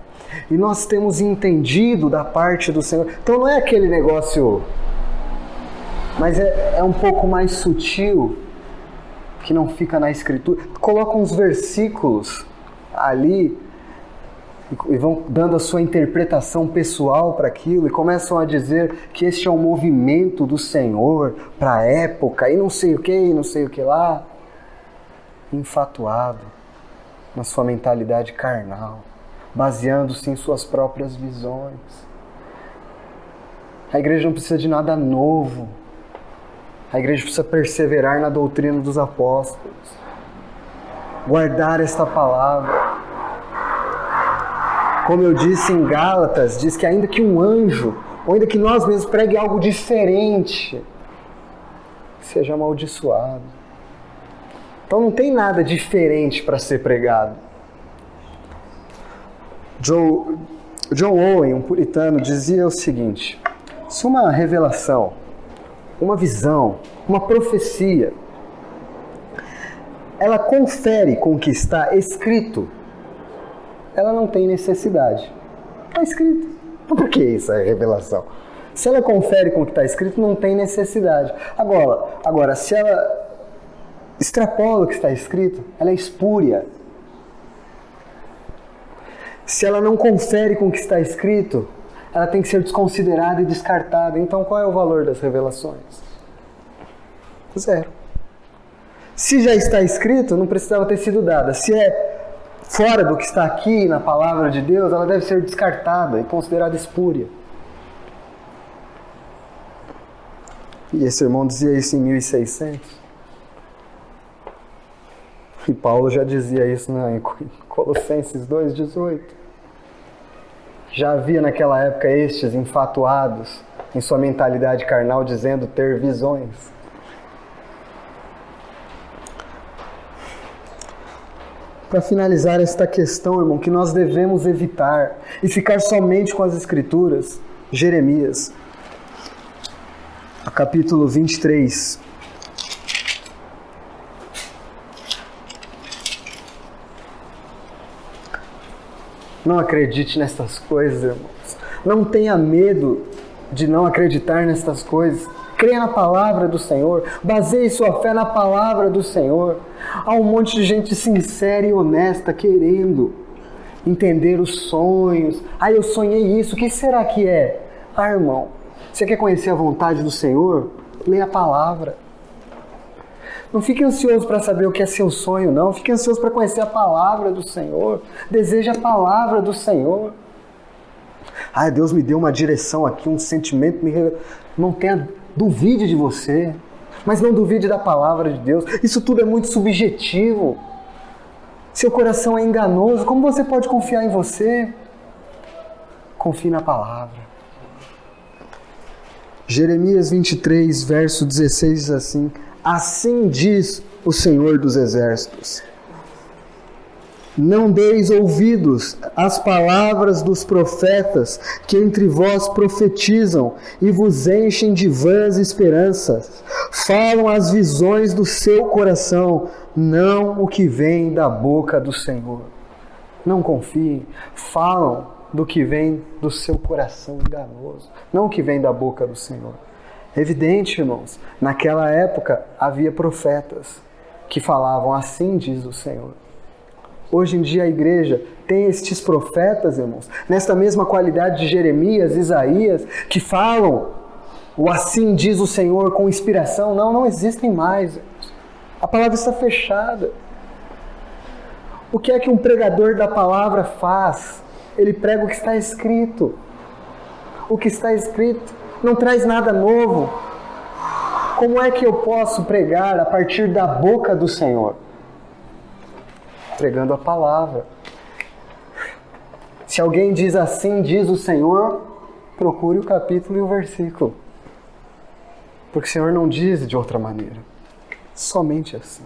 E nós temos entendido da parte do Senhor. Então não é aquele negócio, mas é um pouco mais sutil, que não fica na Escritura. Coloca uns versículos ali e vão dando a sua interpretação pessoal para aquilo e começam a dizer que este é um movimento do Senhor para a época e não sei o que, e não sei o que lá. Enfatuado na sua mentalidade carnal, baseando-se em suas próprias visões. A igreja não precisa de nada novo. A igreja precisa perseverar na doutrina dos apóstolos, guardar esta palavra. Como eu disse em Gálatas, diz que ainda que um anjo, ou ainda que nós mesmos pregue algo diferente, seja amaldiçoado. Então não tem nada diferente para ser pregado. John Owen, um puritano, dizia o seguinte: se uma revelação, uma visão, uma profecia, ela confere com o que está escrito, ela não tem necessidade. Está escrito. Então, por que isso é revelação? Se ela confere com o que está escrito, não tem necessidade. Agora, se ela extrapola o que está escrito, ela é espúria. Se ela não confere com o que está escrito, ela tem que ser desconsiderada e descartada. Então, qual é o valor das revelações? Zero. Se já está escrito, não precisava ter sido dada. Se é fora do que está aqui na palavra de Deus, ela deve ser descartada e considerada espúria. E esse irmão dizia isso em 1600. E Paulo já dizia isso em Colossenses 2,18. Já havia naquela época estes enfatuados em sua mentalidade carnal dizendo ter visões. Para finalizar esta questão, irmão, que nós devemos evitar e ficar somente com as Escrituras, Jeremias, capítulo 23. Não acredite nessas coisas, irmãos. Não tenha medo de não acreditar nessas coisas. Creia na palavra do Senhor. Baseie sua fé na palavra do Senhor. Há um monte de gente sincera e honesta querendo entender os sonhos. Ah, eu sonhei isso. O que será que é? Ah, irmão, você quer conhecer a vontade do Senhor? Leia a palavra. Não fique ansioso para saber o que é seu sonho, não. Fique ansioso para conhecer a palavra do Senhor. Deseje a palavra do Senhor. Ah, Deus me deu uma direção aqui, um sentimento. Não duvide de você, mas não duvide da palavra de Deus. Isso tudo é muito subjetivo. Seu coração é enganoso. Como você pode confiar em você? Confie na palavra. Jeremias 23, verso 16 diz assim: assim diz o Senhor dos Exércitos: não deis ouvidos às palavras dos profetas que entre vós profetizam e vos enchem de vãs esperanças. Falam as visões do seu coração, não o que vem da boca do Senhor. Não confiem. Falam do que vem do seu coração enganoso, não o que vem da boca do Senhor. Evidente, irmãos, naquela época havia profetas que falavam: assim diz o Senhor. Hoje em dia a igreja tem estes profetas, irmãos, nesta mesma qualidade de Jeremias, Isaías, que falam o assim diz o Senhor com inspiração, não existem mais. A palavra está fechada. O que é que um pregador da palavra faz? Ele prega o que está escrito. O que está escrito não traz nada novo. Como é que eu posso pregar a partir da boca do Senhor? Pregando a palavra. Se alguém diz assim, diz o Senhor, procure o capítulo e o versículo. Porque o Senhor não diz de outra maneira. Somente assim.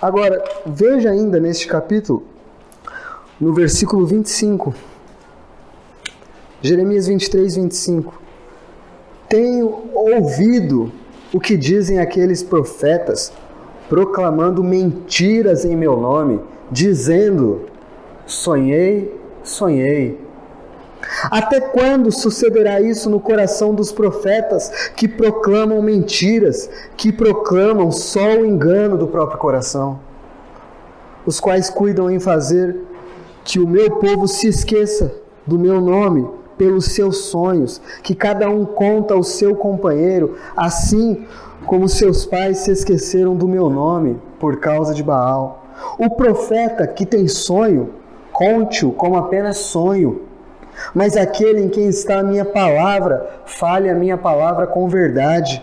Agora, veja ainda neste capítulo, no versículo 25. Jeremias 23, 25. Tenho ouvido o que dizem aqueles profetas, proclamando mentiras em meu nome, dizendo, sonhei, sonhei. Até quando sucederá isso no coração dos profetas que proclamam mentiras, que proclamam só o engano do próprio coração, os quais cuidam em fazer que o meu povo se esqueça do meu nome pelos seus sonhos, que cada um conta ao seu companheiro, assim como seus pais se esqueceram do meu nome por causa de Baal. O profeta que tem sonho, conte-o como apenas sonho. Mas aquele em quem está a minha palavra, fale a minha palavra com verdade.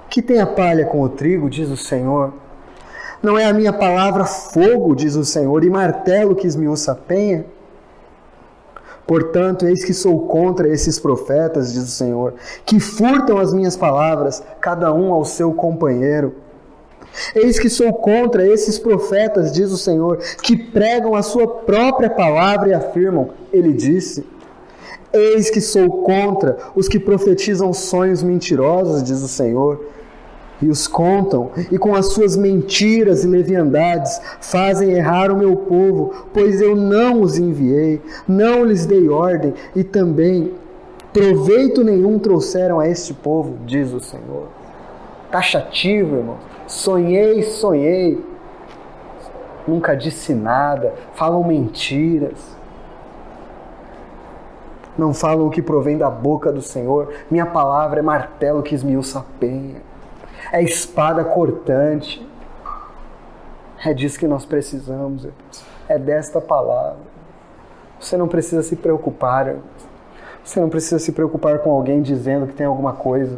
Que tem a palha com o trigo, diz o Senhor. Não é a minha palavra fogo, diz o Senhor, e martelo que esmiuça a penha? Portanto, eis que sou contra esses profetas, diz o Senhor, que furtam as minhas palavras, cada um ao seu companheiro. Eis que sou contra esses profetas, diz o Senhor, que pregam a sua própria palavra e afirmam, ele disse. Eis que sou contra os que profetizam sonhos mentirosos, diz o Senhor, e os contam, e com as suas mentiras e leviandades fazem errar o meu povo, pois eu não os enviei, não lhes dei ordem, e também proveito nenhum trouxeram a este povo, diz o Senhor. Taxativo, irmão. Sonhei, sonhei. Nunca disse nada. Falam mentiras. Não falam o que provém da boca do Senhor. Minha palavra é martelo que esmiuça a penha. É espada cortante. É disso que nós precisamos, irmãos. É desta palavra. Você não precisa se preocupar, irmãos. Você não precisa se preocupar com alguém dizendo que tem alguma coisa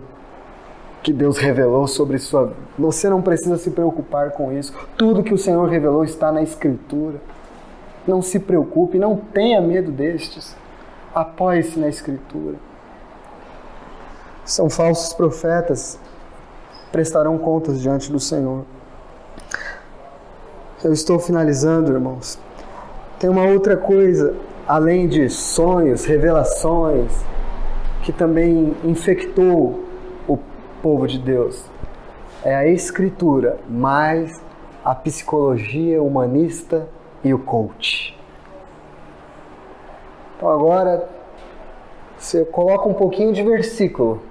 que Deus revelou sobre sua vida. Você não precisa se preocupar com isso. Tudo que o Senhor revelou está na Escritura. Não se preocupe, não tenha medo destes. Apoie-se na Escritura. São falsos profetas, prestarão contas diante do Senhor. Eu estou finalizando, irmãos. Tem uma outra coisa, além de sonhos, revelações, que também infectou o povo de Deus. É a Escritura, mais a psicologia humanista e o coach. Então agora, você coloca um pouquinho de versículo,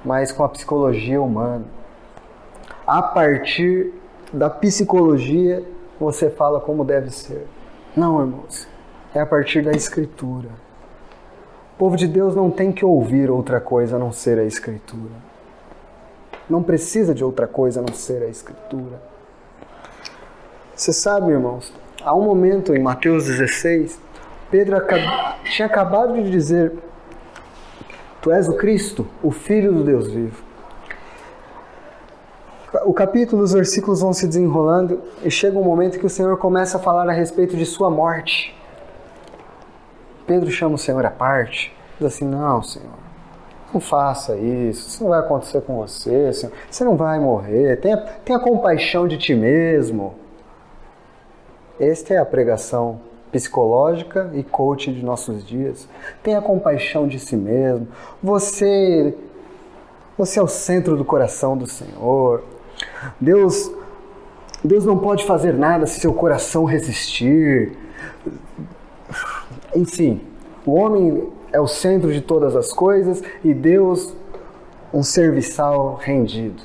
mas com a psicologia humana. A partir da psicologia, você fala como deve ser. Não, irmãos, é a partir da Escritura. O povo de Deus não tem que ouvir outra coisa a não ser a Escritura. Não precisa de outra coisa a não ser a Escritura. Você sabe, irmãos, há um momento em Mateus 16, Pedro tinha acabado de dizer: Tu és o Cristo, o Filho do Deus vivo. O capítulo, os versículos vão se desenrolando e chega um momento que o Senhor começa a falar a respeito de sua morte. Pedro chama o Senhor à parte, diz assim: Não, Senhor, não faça isso não vai acontecer com você, Senhor. Você não vai morrer, tenha compaixão de ti mesmo. Esta é a pregação psicológica e coach de nossos dias. Tenha compaixão de si mesmo. Você é o centro do coração do Senhor. Deus não pode fazer nada se seu coração resistir. Enfim, o homem é o centro de todas as coisas e Deus um serviçal rendido.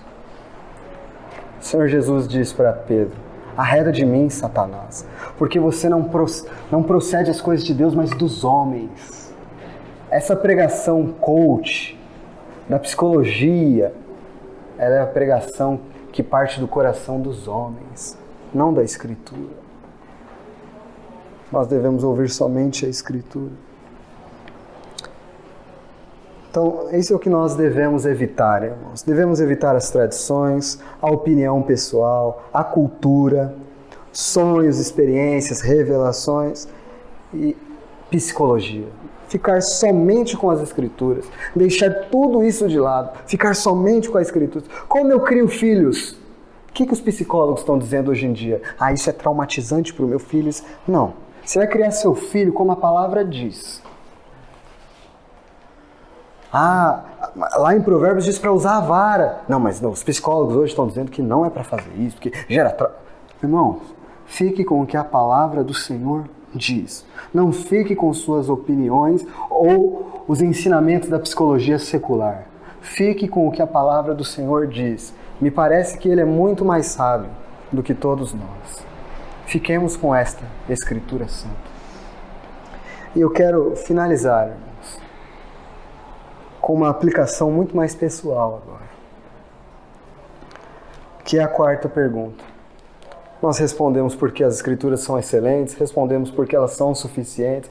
O Senhor Jesus diz para Pedro: Arreda de mim, Satanás, porque você não procede às coisas de Deus, mas dos homens. essa pregação coach da psicologia, ela é a pregação que parte do coração dos homens, não da Escritura. Nós devemos ouvir somente a Escritura. Então, isso é o que nós devemos evitar, irmãos. Devemos evitar as tradições, a opinião pessoal, a cultura, sonhos, experiências, revelações e psicologia. Ficar somente com as Escrituras, deixar tudo isso de lado, ficar somente com as Escrituras. Como eu crio filhos? O que os psicólogos estão dizendo hoje em dia? Isso é traumatizante para o meu filho? Não. Você vai criar seu filho como a palavra diz. Lá em Provérbios diz para usar a vara. Não, mas não, os psicólogos hoje estão dizendo que não é para fazer isso, que gera Irmãos, fique com o que a palavra do Senhor diz. Não fique com suas opiniões ou os ensinamentos da psicologia secular. Fique com o que a palavra do Senhor diz. Me parece que Ele é muito mais sábio do que todos nós. Fiquemos com esta Escritura Santa. E eu quero finalizar, irmãos, com uma aplicação muito mais pessoal agora, que é a quarta pergunta. Nós respondemos porque as Escrituras são excelentes, respondemos porque elas são suficientes,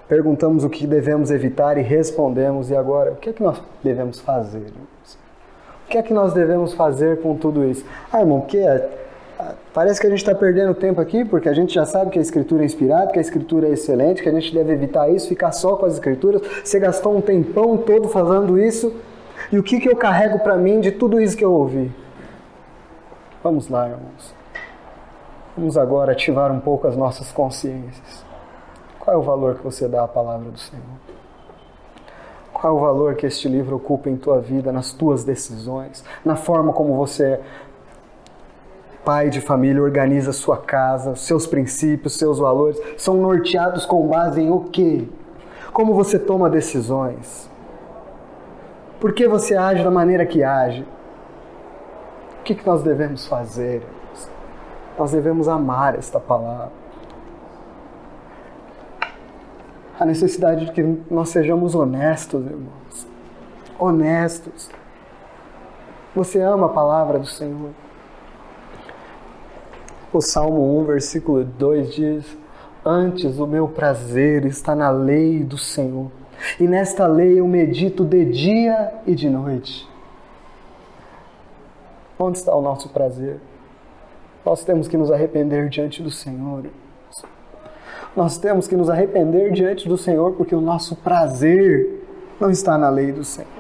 perguntamos o que devemos evitar e respondemos, e agora, o que é que nós devemos fazer, irmãos? O que é que nós devemos fazer com tudo isso? Irmão, porque parece que a gente está perdendo tempo aqui, porque a gente já sabe que a Escritura é inspirada, que a Escritura é excelente, que a gente deve evitar isso, ficar só com as Escrituras. Você gastou um tempão todo fazendo isso, e o que eu carrego para mim de tudo isso que eu ouvi? Vamos lá, irmãos. Vamos agora ativar um pouco as nossas consciências. Qual é o valor que você dá à palavra do Senhor? Qual é o valor que este livro ocupa em tua vida, nas tuas decisões, na forma como você, pai de família, organiza a sua casa, os seus princípios, seus valores, são norteados com base em o quê? Como você toma decisões? Por que você age da maneira que age? O que nós devemos fazer? Nós devemos amar esta palavra. A necessidade de que nós sejamos honestos, irmãos. Honestos. Você ama a palavra do Senhor? O Salmo 1, versículo 2 diz: antes o meu prazer está na lei do Senhor, e nesta lei eu medito de dia e de noite. Onde está o nosso prazer? Nós temos que nos arrepender diante do Senhor. Nós temos que nos arrepender diante do Senhor, porque o nosso prazer não está na lei do Senhor.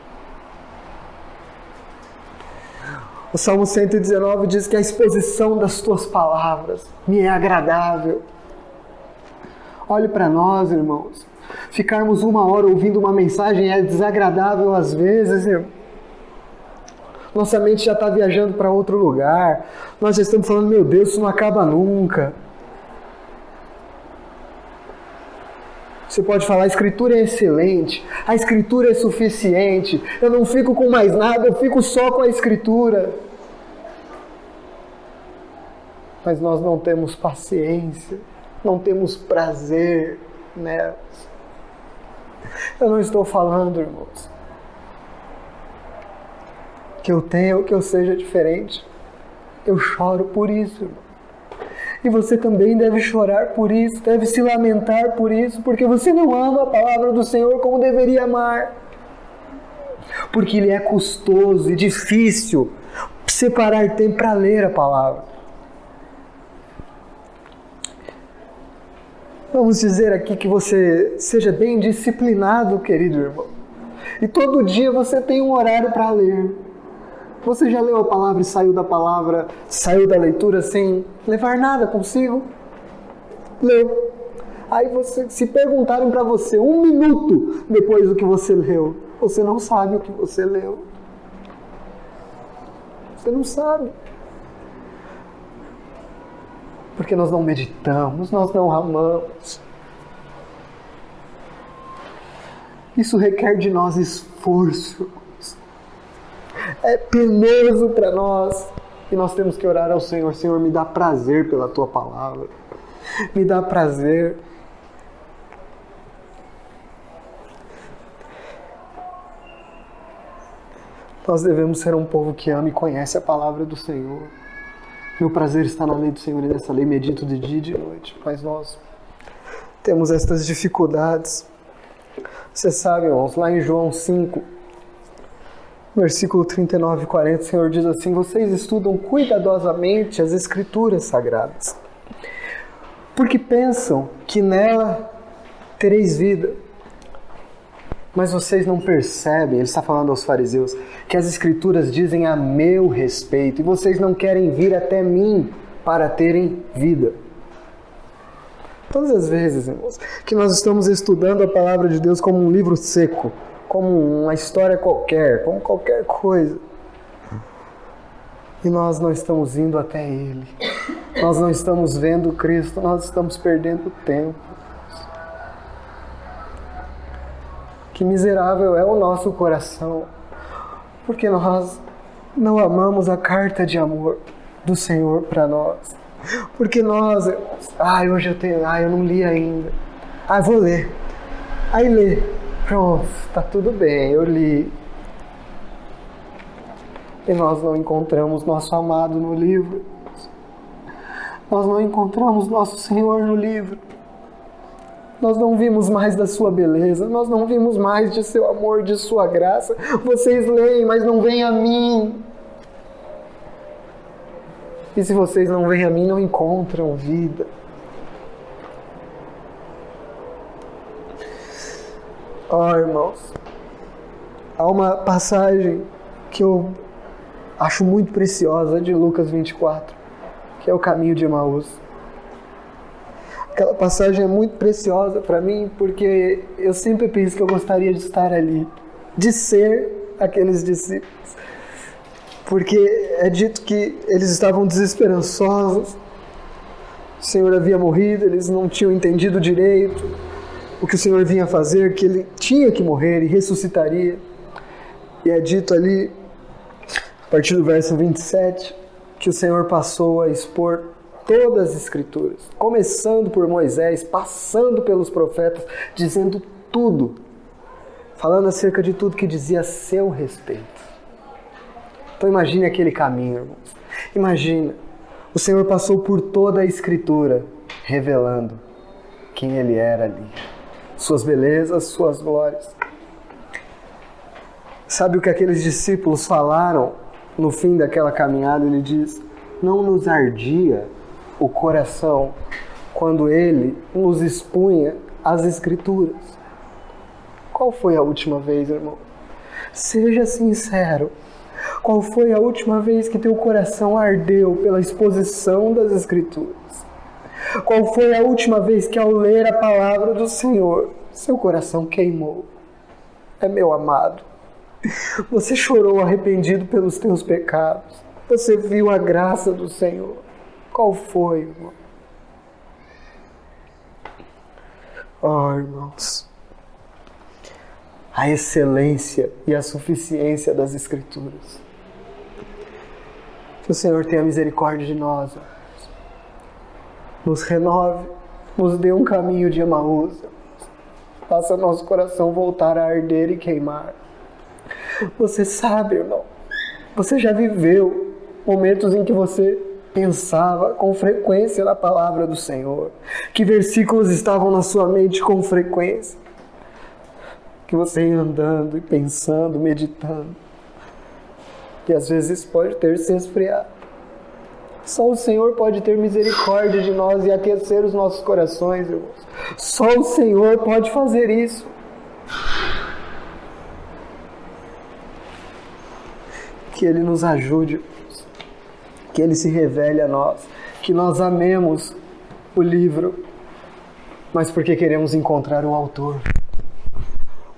O Salmo 119 diz que a exposição das tuas palavras me é agradável. Olhe para nós, irmãos. Ficarmos 1 hora ouvindo uma mensagem é desagradável às vezes, irmão. Nossa mente já está viajando para outro lugar. Nós já estamos falando, meu Deus, isso não acaba nunca. Você pode falar, a Escritura é excelente, a Escritura é suficiente, eu não fico com mais nada, eu fico só com a Escritura. Mas nós não temos paciência, não temos prazer nelas. Eu não estou falando, irmãos, que eu tenha ou que eu seja diferente. Eu choro por isso, irmão. E você também deve chorar por isso, deve se lamentar por isso, porque você não ama a palavra do Senhor como deveria amar. Porque ele é custoso e difícil separar tempo para ler a palavra. Vamos dizer aqui que você seja bem disciplinado, querido irmão. E todo dia você tem um horário para ler. Você já leu a palavra e saiu da leitura sem levar nada consigo? Leu. Aí se perguntarem para você 1 minuto depois do que você leu, você não sabe o que você leu. Você não sabe. Porque nós não meditamos, nós não amamos. Isso requer de nós esforço. É penoso para nós. E nós temos que orar ao Senhor. Senhor, me dá prazer pela Tua palavra. Me dá prazer. Nós devemos ser um povo que ama e conhece a palavra do Senhor. Meu prazer está na lei do Senhor e nessa lei medito de dia e de noite. Mas nós temos estas dificuldades. Você sabe, irmãos, lá em João 5, versículo 39 e 40, o Senhor diz assim: vocês estudam cuidadosamente as Escrituras Sagradas, porque pensam que nela tereis vida. Mas vocês não percebem, ele está falando aos fariseus, que as Escrituras dizem a meu respeito, e vocês não querem vir até mim para terem vida. Todas as vezes, irmãos, que nós estamos estudando a palavra de Deus como um livro seco, como uma história qualquer, como qualquer coisa, e nós não estamos indo até Ele, nós não estamos vendo Cristo, nós estamos perdendo tempo. Que miserável é o nosso coração, porque nós não amamos a carta de amor do Senhor para nós. Porque nós, hoje eu não li ainda. Vou ler. Aí lê. Pronto, tá tudo bem, eu li. E nós não encontramos nosso amado no livro. Nós não encontramos nosso Senhor no livro. Nós não vimos mais da sua beleza, nós não vimos mais de seu amor, de sua graça. Vocês leem, mas não vêm a mim. E se vocês não vêm a mim, não encontram vida. Irmãos, há uma passagem que eu acho muito preciosa de Lucas 24, que é o caminho de Emaús. Aquela passagem é muito preciosa para mim, porque eu sempre penso que eu gostaria de estar ali, de ser aqueles discípulos. Porque é dito que eles estavam desesperançosos, o Senhor havia morrido, eles não tinham entendido direito o que o Senhor vinha fazer, que Ele tinha que morrer e ressuscitaria. E é dito ali, a partir do verso 27, que o Senhor passou a expor todas as Escrituras, começando por Moisés, passando pelos profetas, dizendo tudo, falando acerca de tudo que dizia a seu respeito. Então imagine aquele caminho, irmãos. Imagina, o Senhor passou por toda a Escritura, revelando quem Ele era ali, suas belezas, suas glórias. Sabe o que aqueles discípulos falaram no fim daquela caminhada? Ele diz: não nos ardia o coração quando Ele nos expunha as Escrituras. Qual foi a última vez, irmão? Seja sincero. Qual foi a última vez que teu coração ardeu pela exposição das Escrituras? Qual foi a última vez que, ao ler a palavra do Senhor, seu coração queimou? É meu amado. Você chorou arrependido pelos teus pecados. Você viu a graça do Senhor. Qual foi, irmão? Irmãos, a excelência e a suficiência das Escrituras. Que o Senhor tenha misericórdia de nós, irmãos. Nos renove, nos dê um caminho de Emaús. Faça nosso coração voltar a arder e queimar. Você sabe, irmão, você já viveu momentos em que você pensava com frequência na palavra do Senhor, que versículos estavam na sua mente com frequência, que você ia andando e pensando, meditando, e às vezes pode ter se esfriado. Só o Senhor pode ter misericórdia de nós e aquecer os nossos corações, irmãos. Só o Senhor pode fazer isso. Que Ele nos ajude, que Ele se revele a nós, que nós amemos o livro, mas porque queremos encontrar o autor,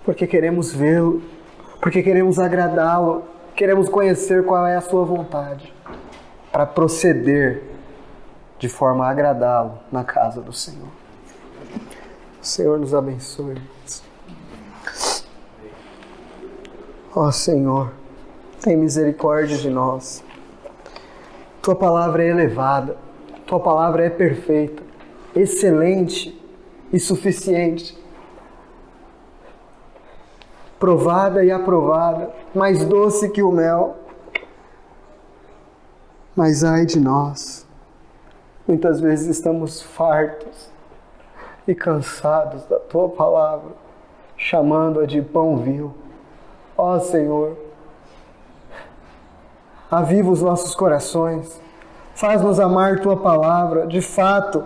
porque queremos vê-lo, porque queremos agradá-lo, queremos conhecer qual é a sua vontade, para proceder de forma a agradá-lo na casa do Senhor. O Senhor nos abençoe, irmãos. Ó Senhor, tem misericórdia de nós. Tua palavra é elevada, Tua palavra é perfeita, excelente e suficiente. provada e aprovada, mais doce que o mel. Mas ai de nós, muitas vezes estamos fartos e cansados da Tua palavra, chamando-a de pão vil. Ó Senhor, aviva os nossos corações, faz-nos amar Tua palavra, de fato,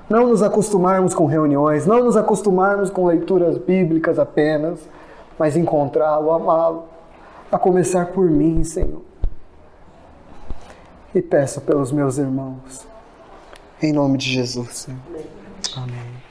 não nos acostumarmos com reuniões, não nos acostumarmos com leituras bíblicas apenas, mas encontrá-lo, amá-lo, a começar por mim, Senhor. E peço pelos meus irmãos, em nome de Jesus, Senhor. Amém.